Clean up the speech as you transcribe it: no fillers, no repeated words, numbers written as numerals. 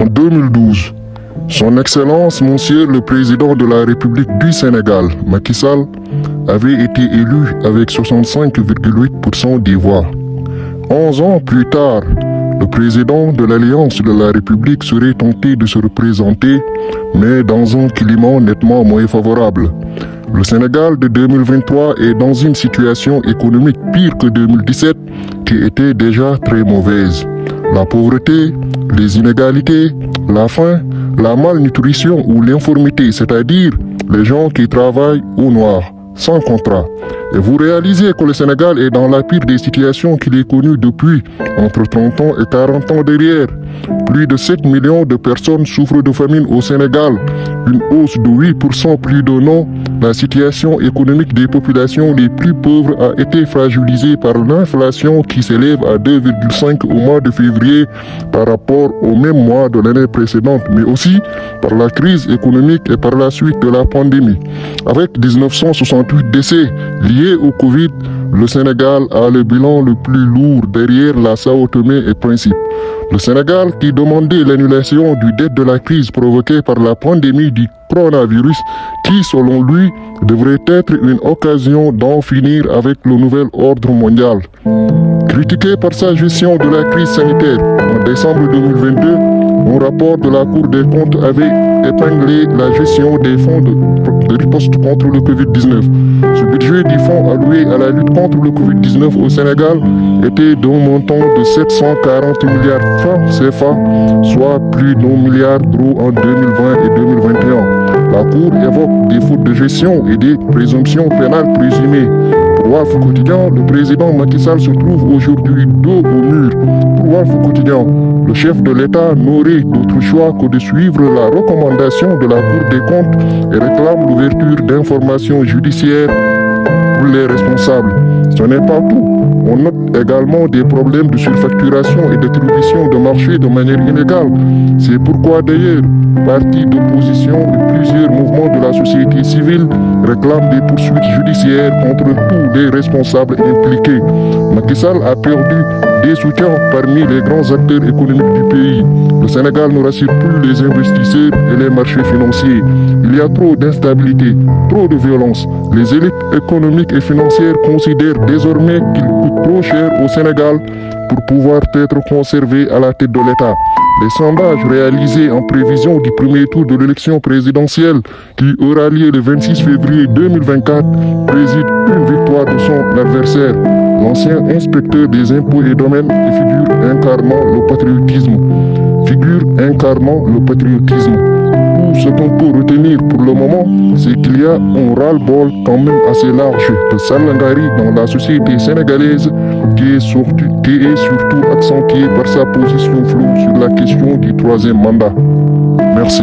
En 2012, Son Excellence, Monsieur le Président de la République du Sénégal, Macky Sall, avait été élu avec 65,8% des voix. 11 ans plus tard, le président de l'Alliance de la République serait tenté de se représenter, mais dans un climat nettement moins favorable. Le Sénégal de 2023 est dans une situation économique pire que 2017, qui était déjà très mauvaise. La pauvreté, les inégalités, la faim, la malnutrition ou l'informité, c'est-à-dire les gens qui travaillent au noir, sans contrat. Et vous réalisez que le Sénégal est dans la pire des situations qu'il ait connues depuis entre 30 ans et 40 ans derrière. Plus de 7 millions de personnes souffrent de famine au Sénégal, une hausse de 8% plus d'un an. La situation économique des populations les plus pauvres a été fragilisée par l'inflation qui s'élève à 2,5 au mois de février par rapport au même mois de l'année précédente, mais aussi par la crise économique et par la suite de la pandémie. Avec 1968 décès liés au Covid, le Sénégal a le bilan le plus lourd derrière la Sao Tomé et Principe. Le Sénégal, qui demandait l'annulation du dette de la crise provoquée par la pandémie du coronavirus, qui, selon lui, devrait être une occasion d'en finir avec le nouvel ordre mondial. Critiqué par sa gestion de la crise sanitaire en décembre 2022, un rapport de la Cour des comptes avait épinglé la gestion des fonds de riposte contre le Covid-19. Ce budget du fonds alloué à la lutte contre le Covid-19 au Sénégal était d'un montant de 740 milliards de francs CFA, soit plus d'1 milliard d'euros en 2020 et 2021. La Cour évoque des fautes de gestion et des présomptions pénales présumées. Pour Walf Quotidien, le président Macky Sall se trouve aujourd'hui dos au mur. Pour Walf Quotidien, le chef de l'État n'aurait d'autre choix que de suivre la recommandation de la Cour des comptes et réclame l'ouverture d'informations judiciaires pour les responsables. Ce n'est pas tout. On note également des problèmes de surfacturation et d'attribution de marchés de manière inégale. C'est pourquoi d'ailleurs, partis d'opposition et plusieurs mouvements de la société civile réclament des poursuites judiciaires contre tous les responsables impliqués. Macky Sall a perdu des soutiens parmi les grands acteurs économiques du pays. Le Sénégal ne rassure plus les investisseurs et les marchés financiers. Il y a trop d'instabilité, trop de violence. Les élites économiques et financières considèrent désormais qu'il coûte trop cher au Sénégal pour pouvoir être conservé à la tête de l'État. Les sondages réalisés en prévision du premier tour de l'élection présidentielle qui aura lieu le 26 février 2024 président une victoire de son adversaire, l'ancien inspecteur des impôts et domaines et figure incarnant le patriotisme. Tout ce qu'on peut retenir pour le moment, c'est qu'il y a un ras-le-bol quand même assez large de Salangari dans la société sénégalaise qui est surtout accentué par sa position floue sur la question du troisième mandat. Merci.